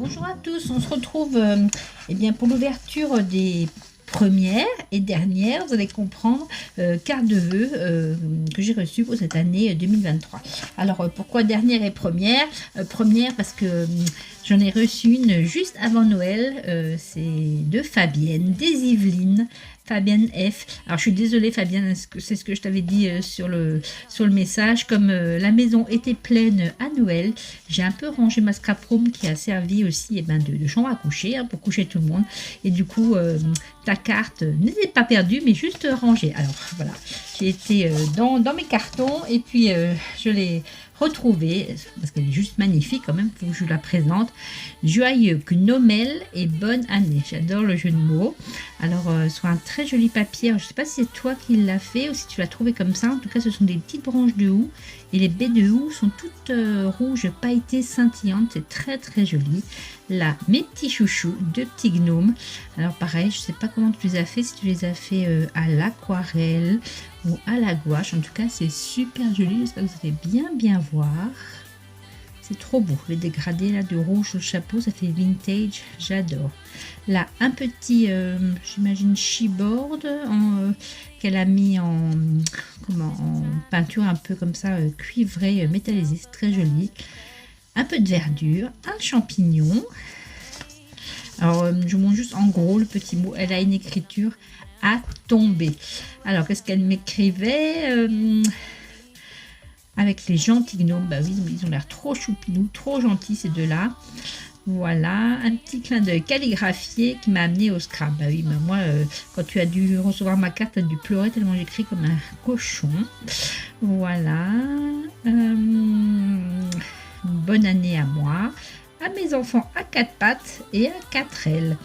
Bonjour à tous, on se retrouve eh bien, pour l'ouverture des premières et dernières, vous allez comprendre, cartes de vœux que j'ai reçues pour cette année 2023. Alors pourquoi dernière et première? Première parce que j'en ai reçu une juste avant Noël, c'est de Fabienne, des Yvelines. Fabienne F. Alors je suis désolée Fabienne, c'est ce que je t'avais dit sur le message. Comme la maison était pleine à Noël, j'ai un peu rangé ma scrap room qui a servi aussi de chambre à coucher, pour coucher tout le monde. Et du coup, ta carte n'était pas perdue, mais juste rangée. Alors voilà, j'ai été dans mes cartons et puis je l'ai retrouvée, parce qu'elle est juste magnifique quand même, faut que je la présente. Joyeux Noël et bonne année. J'adore le jeu de mots. Alors, sur un très joli papier, alors, je ne sais pas si c'est toi qui l'as fait ou si tu l'as trouvé comme ça. En tout cas, ce sont des petites branches de houx et les baies de houx sont toutes rouges, pailletées, scintillantes. C'est très très joli. Là, mes petits chouchous, deux petits gnomes. Alors pareil, je ne sais pas comment tu les as fait, si tu les as fait à l'aquarelle ou à la gouache. En tout cas, c'est super joli. J'espère que vous allez bien voir. C'est trop beau, les dégradés là de rouge sur le chapeau, ça fait vintage, j'adore. Là, un petit, j'imagine, chipboard qu'elle a mis en peinture un peu comme ça, cuivré, métallisé, c'est très joli. Un peu de verdure, un champignon. Alors, je vous montre juste en gros le petit mot, elle a une écriture à tomber. Alors, qu'est-ce qu'elle m'écrivait avec les gentils gnomes, bah oui, ils ont l'air trop choupinous, trop gentils ces deux-là. Voilà, un petit clin d'œil calligraphié qui m'a amené au scrap. Bah oui, mais moi, quand tu as dû recevoir ma carte, tu as dû pleurer tellement j'écris comme un cochon. Voilà. Bonne année à moi, à mes enfants à 4 pattes et à 4 ailes.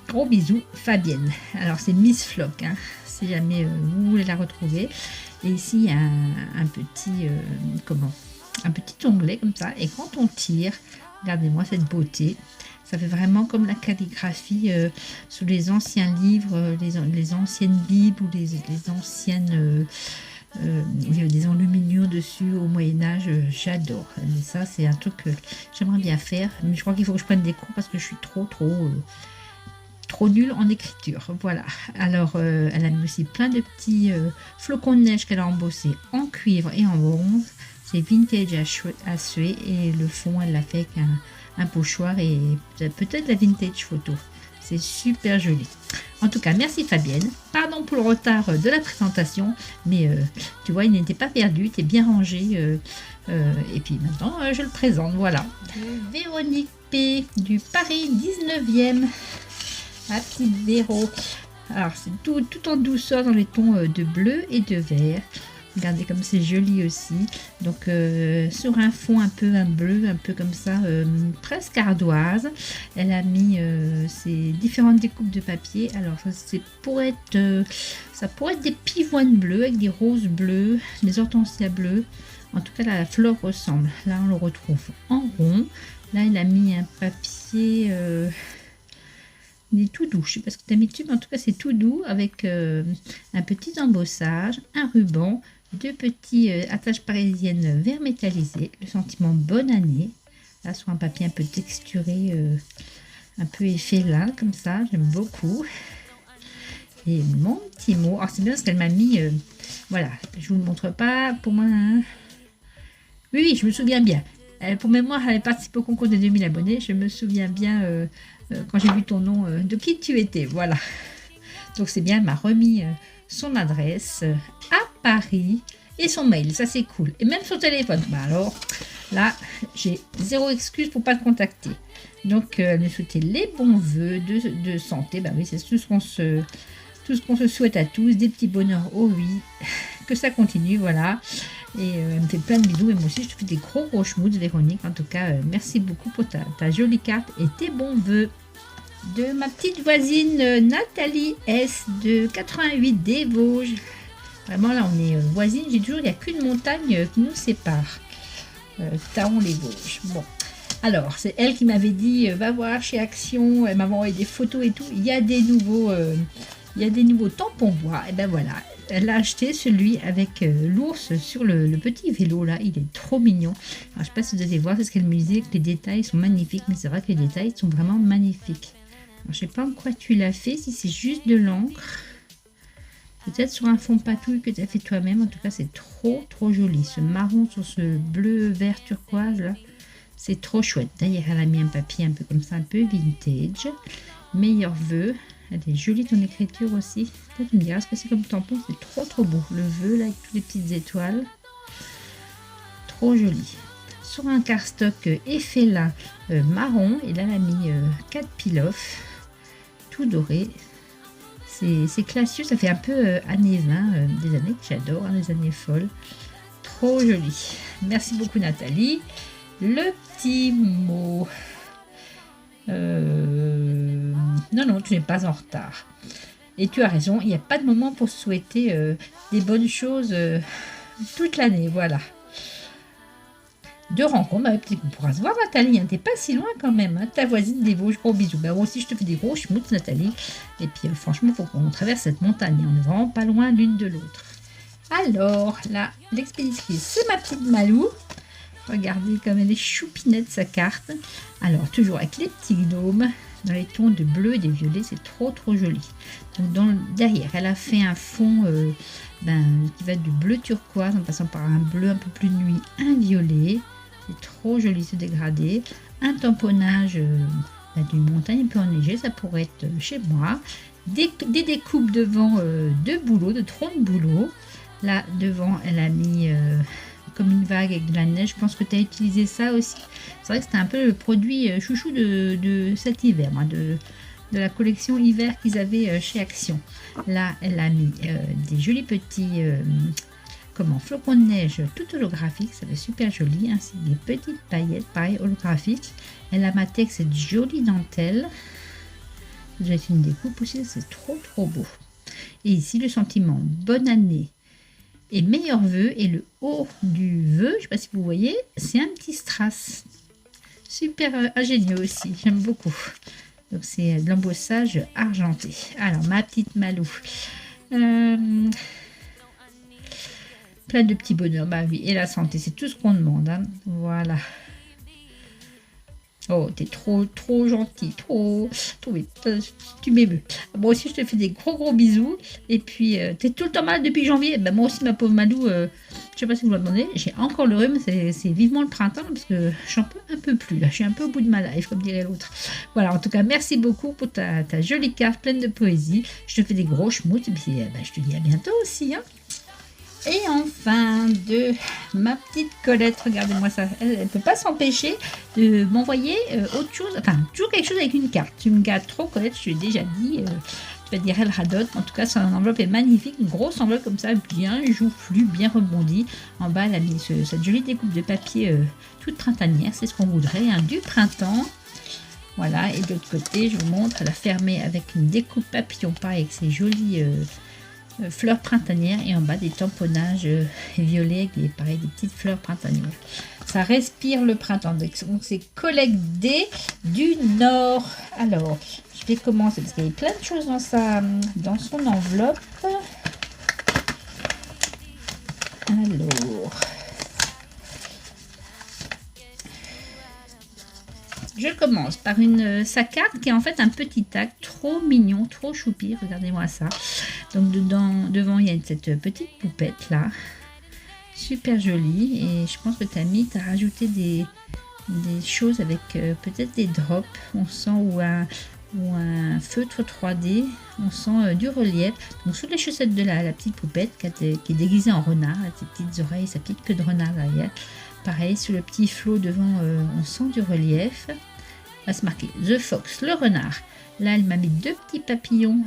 Gros bisous, Fabienne. Alors, c'est Miss Flock, hein, si jamais vous voulez la retrouver. Et ici, il y a un petit, un petit onglet comme ça. Et quand on tire, regardez-moi cette beauté. Ça fait vraiment comme la calligraphie sous les anciens livres, les anciennes Bibles ou les anciennes... il y a des enluminures dessus au Moyen-Âge. J'adore. Et ça, c'est un truc que j'aimerais bien faire. Mais je crois qu'il faut que je prenne des cours parce que je suis trop nulle en écriture. Voilà. Alors, elle a mis aussi plein de petits flocons de neige qu'elle a embossés en cuivre et en bronze. C'est vintage à suer et le fond, elle l'a fait avec un pochoir et peut-être la vintage photo. C'est super joli. En tout cas, merci Fabienne. Pardon pour le retard de la présentation, mais tu vois, il n'était pas perdu, il était bien rangé. Et puis maintenant, je le présente. Voilà. Véronique P. du Paris 19e. Ma petite Véro. Alors, c'est tout en douceur dans les tons de bleu et de vert. Regardez comme c'est joli aussi. Donc, sur un fond un bleu, un peu comme ça, presque ardoise. Elle a mis ces différentes découpes de papier. Alors, ça pourrait être des pivoines bleues avec des roses bleues, des hortensias bleues. En tout cas, là, la fleur ressemble. Là, on le retrouve en rond. Là, elle a mis un papier... il est tout doux, je ne sais pas ce que d'habitude, mais en tout cas c'est tout doux avec un petit embossage, un ruban, deux petits attaches parisiennes vert métallisé, le sentiment bonne année, là sur un papier un peu texturé, un peu effet là, comme ça, j'aime beaucoup. Et mon petit mot, alors c'est bien parce qu'elle m'a mis, voilà, je ne vous le montre pas, pour moi, hein. Oui, je me souviens bien. Pour mémoire, elle avait participé au concours des 2000 abonnés, je me souviens bien... quand j'ai vu ton nom, de qui tu étais, voilà. Donc c'est bien, elle m'a remis son adresse à Paris et son mail, ça c'est cool. Et même son téléphone. Bah alors, là, j'ai zéro excuse pour pas le contacter. Donc, elle me souhaitait les bons voeux de santé. Bah oui, c'est tout ce qu'on se souhaite à tous, des petits bonheurs, oh oui, que ça continue, voilà. Et elle me fait plein de bisous et moi aussi je te fais des gros schmoots Véronique. En tout cas, merci beaucoup pour ta jolie carte et tes bons voeux. De ma petite voisine Nathalie S de 88 des Vosges. Vraiment là on est voisines, j'ai toujours, il n'y a qu'une montagne qui nous sépare. Taon-les-Vosges. Bon. Alors, c'est elle qui m'avait dit, va voir chez Action, elle m'avait envoyé des photos et tout. Il y a des nouveaux il y a des nouveaux tampons bois. Et ben voilà, elle a acheté celui avec l'ours sur le petit vélo là. Il est trop mignon. Alors, je sais pas si vous allez voir, c'est ce qu'elle me disait, que les détails sont magnifiques. Mais c'est vrai que les détails sont vraiment magnifiques. Alors, je sais pas en quoi tu l'as fait, si c'est juste de l'encre. Peut-être sur un fond patouille que tu as fait toi-même. En tout cas, c'est trop joli. Ce marron sur ce bleu vert turquoise là. C'est trop chouette. D'ailleurs, elle a mis un papier un peu comme ça, un peu vintage. Meilleurs vœux. Elle est jolie ton écriture aussi. Toi, tu me diras ce que c'est comme tampon. C'est trop beau. Le vœu là avec toutes les petites étoiles. Trop joli. Sur un cardstock effet là marron. Et là, elle a mis 4 peel-off. Tout doré. C'est classieux. Ça fait un peu années 20. Des années que j'adore. Hein, les années folles. Trop joli. Merci beaucoup Nathalie. Le petit mot. Non, tu n'es pas en retard. Et tu as raison, il n'y a pas de moment pour souhaiter des bonnes choses toute l'année. Voilà. De rencontres, bah, peut-être qu'on pourra se voir Nathalie. Hein, t'es pas si loin quand même. Hein, ta voisine des Vosges, gros bisous. Bah, moi aussi, je te fais des gros schmutz Nathalie. Et puis franchement, il faut qu'on traverse cette montagne. On est vraiment pas loin l'une de l'autre. Alors, là, l'expéditrice, c'est ma petite Malou. Regardez comme elle est choupinette sa carte. Alors, toujours avec les petits gnomes, dans les tons de bleu et de violet, c'est trop joli. Donc, derrière, elle a fait un fond qui va du bleu turquoise, en passant par un bleu un peu plus nuit, un violet. C'est trop joli ce dégradé. Un tamponnage d'une montagne un peu enneigée, ça pourrait être chez moi. Des découpes devant de bouleaux, de troncs de bouleaux. Là, devant, elle a mis... comme une vague avec de la neige. Je pense que tu as utilisé ça aussi. C'est vrai que c'était un peu le produit chouchou de cet hiver, moi, de la collection hiver qu'ils avaient chez Action. Là, elle a mis des jolis petits flocons de neige tout holographiques. Ça fait super joli. Ainsi des petites paillettes, pareil, holographiques. Elle a maté avec cette jolie dentelle. Vous avez une découpe aussi. C'est trop beau. Et ici, le sentiment bonne année et meilleurs vœux, et le haut du vœu, je ne sais pas si vous voyez, c'est un petit strass. Super ingénieux aussi, j'aime beaucoup. Donc c'est de l'embossage argenté. Alors ma petite Malou. Plein de petits bonheurs, bah oui, et la santé, c'est tout ce qu'on demande. Hein. Voilà. Oh, t'es trop gentil, trop vite, tu m'émeus. Moi aussi, je te fais des gros bisous. Et puis, t'es tout le temps malade depuis janvier. Ben, moi aussi, ma pauvre Malou, je sais pas si vous le demandez, j'ai encore le rhume, c'est vivement le printemps, parce que j'en peux un peu plus, là. Je suis un peu au bout de ma life, comme dirait l'autre. Voilà, en tout cas, merci beaucoup pour ta jolie carte pleine de poésie. Je te fais des gros schmouts, et puis, je te dis à bientôt aussi, hein. Et enfin, de ma petite Colette, regardez-moi ça, elle ne peut pas s'empêcher de m'envoyer autre chose, enfin, toujours quelque chose avec une carte. Tu me gâtes trop, Colette, je l'ai déjà dit, tu vas dire elle radote. En tout cas, son enveloppe est magnifique, une grosse enveloppe comme ça, bien joufflue, bien rebondie. En bas, elle a mis cette jolie découpe de papier toute printanière, c'est ce qu'on voudrait, hein, du printemps. Voilà, et de l'autre côté, je vous montre, elle a fermé avec une découpe papillon, pareil, avec ses jolies... fleurs printanières, et en bas des tamponnages violets avec pareil, des petites fleurs printanières. Ça respire le printemps. Donc c'est Colette D du Nord. Alors, je vais commencer parce qu'il y a plein de choses dans son enveloppe. Alors, je commence par sa carte qui est en fait un petit acte trop mignon, trop choupi. Regardez-moi ça. Donc devant, il y a cette petite poupette là. Super jolie. Et je pense que tu as rajouté des choses avec peut-être des drops. On sent ou un feutre 3D. On sent du relief. Donc sous les chaussettes de la petite poupette qui est déguisée en renard. Ses petites oreilles, sa petite queue de renard derrière. Pareil, sur le petit flot devant, on sent du relief. Va se marquer The Fox, le renard. Là, elle m'a mis 2 petits papillons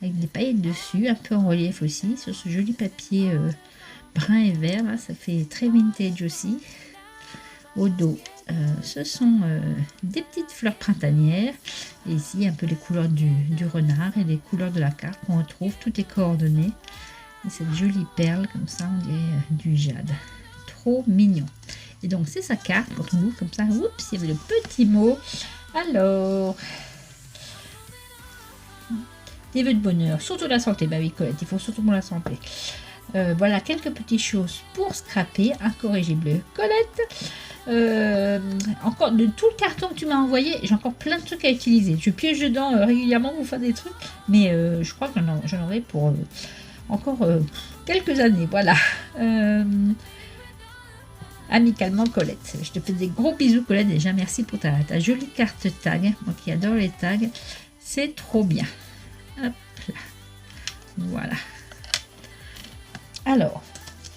avec des paillettes dessus, un peu en relief aussi, sur ce joli papier brun et vert. Là, ça fait très vintage aussi. Au dos, ce sont des petites fleurs printanières. Et ici, un peu les couleurs du renard et les couleurs de la carte qu'on retrouve. Tout est coordonné. Et cette jolie perle, comme ça, on dirait du jade. Trop mignon. Et donc, c'est sa carte. Quand on ouvre comme ça, oups, il y avait le petit mot. Alors... des vœux de bonheur, surtout la santé. Bah oui, Colette, il faut surtout pour la santé. Voilà quelques petites choses pour scraper. Incorrigible Colette. Encore de tout le carton que tu m'as envoyé, j'ai encore plein de trucs à utiliser. Je pioche dedans régulièrement pour faire des trucs, mais je crois que j'en aurai pour encore quelques années. Voilà. Amicalement Colette. Je te fais des gros bisous Colette. Déjà merci pour ta jolie carte tag. Moi qui adore les tags. C'est trop bien. Hop là. Voilà. Alors,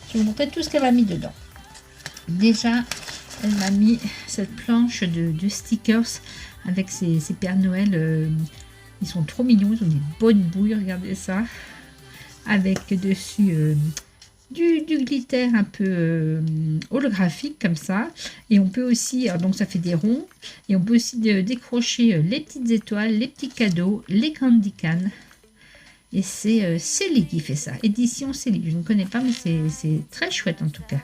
je vais vous montrer tout ce qu'elle m'a mis dedans. Déjà, elle m'a mis cette planche de stickers avec ses Pères Noël. Ils sont trop mignons, ils ont des bonnes bouilles, regardez ça. Avec dessus du glitter un peu holographique comme ça. Et on peut aussi, donc ça fait des ronds. Et on peut aussi décrocher les petites étoiles, les petits cadeaux, les candy cannes. Et c'est Célie qui fait ça. Édition Célie. Je ne connais pas, mais c'est très chouette en tout cas.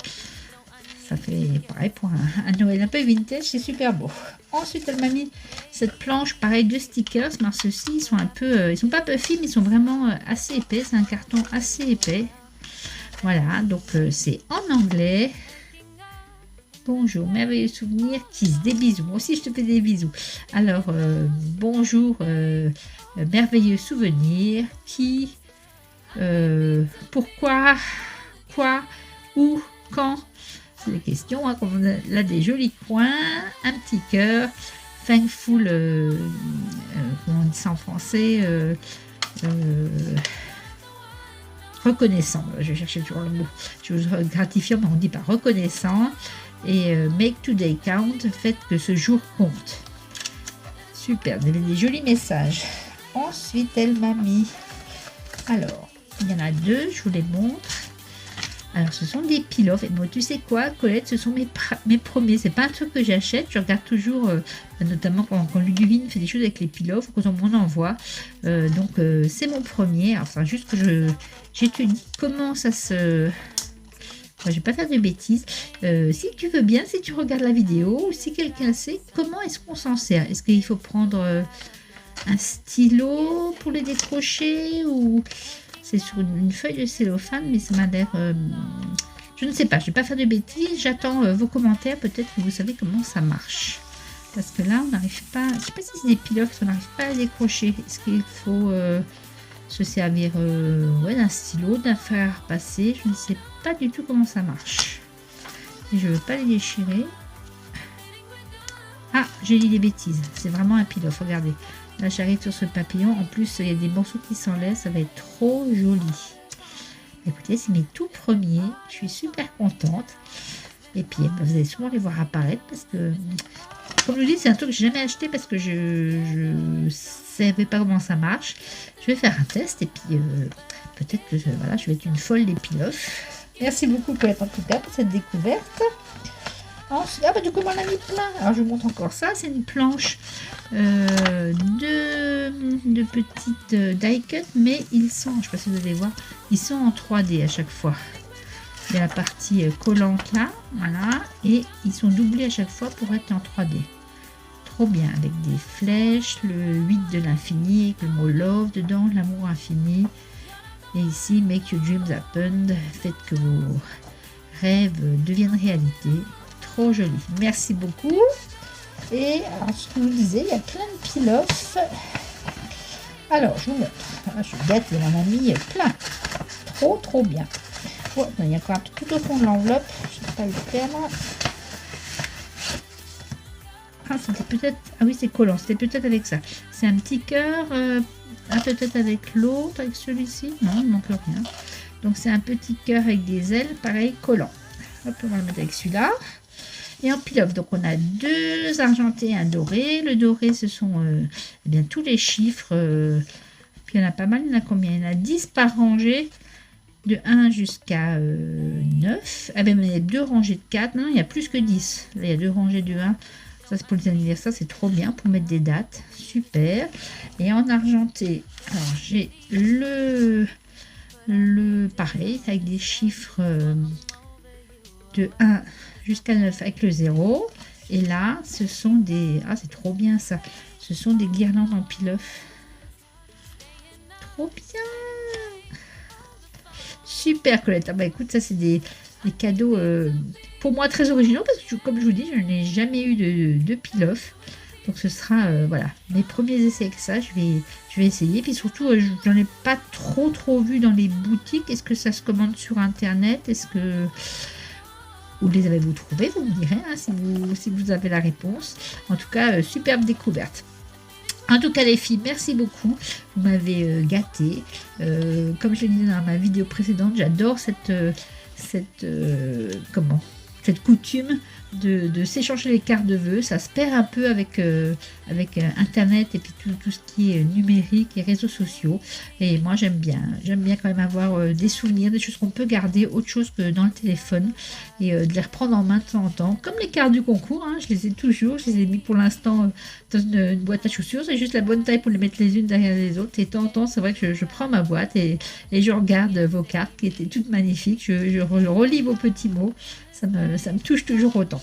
Ça fait pareil pour un Noël un peu vintage. C'est super beau. Ensuite, elle m'a mis cette planche pareil de stickers. Mais ceux-ci, ils sont un peu... ils sont pas puffy, mais ils sont vraiment assez épais. C'est un carton assez épais. Voilà. Donc, c'est en anglais. Bonjour, merveilleux souvenir. Kiss, des bisous. Moi aussi, je te fais des bisous. Alors, bonjour... merveilleux souvenir, qui, pourquoi, quoi, où, quand, c'est des questions, hein, comme on a des jolis coins, un petit cœur, thankful, comment on dit ça en français, reconnaissant, je cherchais toujours le mot, gratifiant, mais on dit pas reconnaissant, et make today count, faites que ce jour compte. Super, vous avez des jolis messages. Ensuite, elle m'a mis... Alors, il y en a deux, je vous les montre. Alors, ce sont des peel-off. Et moi, tu sais quoi, Colette, ce sont mes premiers. C'est pas un truc que j'achète. Je regarde toujours, notamment quand Ludivine fait des choses avec les peel-off, quand on m'en envoie. Donc, c'est mon premier. Alors, c'est juste que j'étudie comment ça se... Enfin, je vais pas faire de bêtises. Si tu veux bien, si tu regardes la vidéo, ou si quelqu'un sait, comment est-ce qu'on s'en sert? Est-ce qu'il faut prendre... un stylo pour les décrocher ou c'est sur une feuille de cellophane, mais ça m'a l'air je ne sais pas, je ne vais pas faire de bêtises. J'attends vos commentaires, peut-être que vous savez comment ça marche, parce que là on n'arrive pas, je ne sais pas si c'est des pilotes, on n'arrive pas à décrocher. Est-ce qu'il faut se servir d'un stylo, d'un fer à repasser? Je ne sais pas du tout comment ça marche et je ne veux pas les déchirer. Ah, j'ai dit des bêtises, c'est vraiment un pilote, regardez. Là, j'arrive sur ce papillon. En plus, il y a des morceaux qui s'enlèvent. Ça va être trop joli. Écoutez, c'est mes tout premiers. Je suis super contente. Et puis, vous allez souvent les voir apparaître parce que, comme je vous dis, c'est un truc que je n'ai jamais acheté parce que je ne savais pas comment ça marche. Je vais faire un test et puis peut-être que voilà, je vais être une folle des peel-off. Merci beaucoup, Colette, en tout cas, pour cette découverte. Ensuite, du coup, on en a mis plein. Alors, je vous montre encore ça. C'est une planche de petites die-cut, mais ils sont, je ne sais pas si vous allez voir, ils sont en 3D à chaque fois. Il y a la partie collante là, voilà, et ils sont doublés à chaque fois pour être en 3D. Trop bien, avec des flèches, le 8 de l'infini, avec le mot love dedans, l'amour infini. Et ici, make your dreams happen, faites que vos rêves deviennent réalité. Trop joli, merci beaucoup. Et alors, ce que je vous disais, il y a plein de peel-off. Alors, je vous montre. Je suis bête, il en a mis plein. Trop bien. Oh, il y a encore un truc tout au fond de l'enveloppe. Je ne sais pas le perdre. Ah, c'était peut-être... Ah oui, c'est collant. C'était peut-être avec ça. C'est un petit cœur. Peut-être avec l'autre, avec celui-ci. Non, il ne manque rien. Donc, c'est un petit cœur avec des ailes. Pareil, collant. Hop, on va le mettre avec celui-là. Et en peel-off, donc on a deux argentés et un doré. Le doré, ce sont eh bien, tous les chiffres. Puis il y en a pas mal. Il y en a combien? Il y en a 10 par rangée. De 1 jusqu'à 9. Ah ben, il y a deux rangées de 4. Non, il y a plus que 10. Là, il y a deux rangées de 1. Ça, c'est pour les anniversaires. C'est trop bien pour mettre des dates. Super. Et en argenté, alors j'ai le pareil, avec des chiffres de 1 jusqu'à 9 avec le 0. Et là, ce sont des... Ah, c'est trop bien ça. Ce sont des guirlandes en peel-off. trop bien. Super Colette. Ah bah écoute, ça c'est des cadeaux pour moi très originaux parce que comme je vous dis, je n'ai jamais eu de peel-off. Donc ce sera voilà mes premiers essais avec ça. Je vais essayer. Puis surtout, j'en ai pas trop vu dans les boutiques. Est-ce que ça se commande sur internet? Est-ce que où les avez-vous trouvés? Vous me direz hein, si vous avez la réponse. En tout cas, superbe découverte. En tout cas les filles, merci beaucoup, vous m'avez gâté. Comme je l'ai dit dans ma vidéo précédente, j'adore cette coutume de s'échanger les cartes de vœux. Ça se perd un peu avec Internet et puis tout ce qui est numérique et réseaux sociaux. Et moi j'aime bien quand même avoir des souvenirs, des choses qu'on peut garder, autre chose que dans le téléphone, et de les reprendre en main de temps en temps. Comme les cartes du concours, hein, je les ai toujours, je les ai mis pour l'instant dans une boîte à chaussures. C'est juste la bonne taille pour les mettre les unes derrière les autres. Et de temps en temps, c'est vrai que je prends ma boîte et je regarde vos cartes qui étaient toutes magnifiques. Je relis vos petits mots. Ça me touche toujours autant.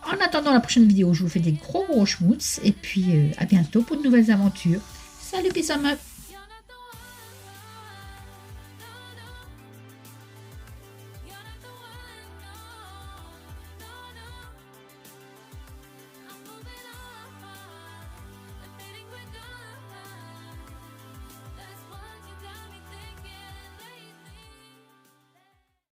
En attendant la prochaine vidéo, je vous fais des gros schmutz et puis à bientôt pour de nouvelles aventures. Salut, peace out.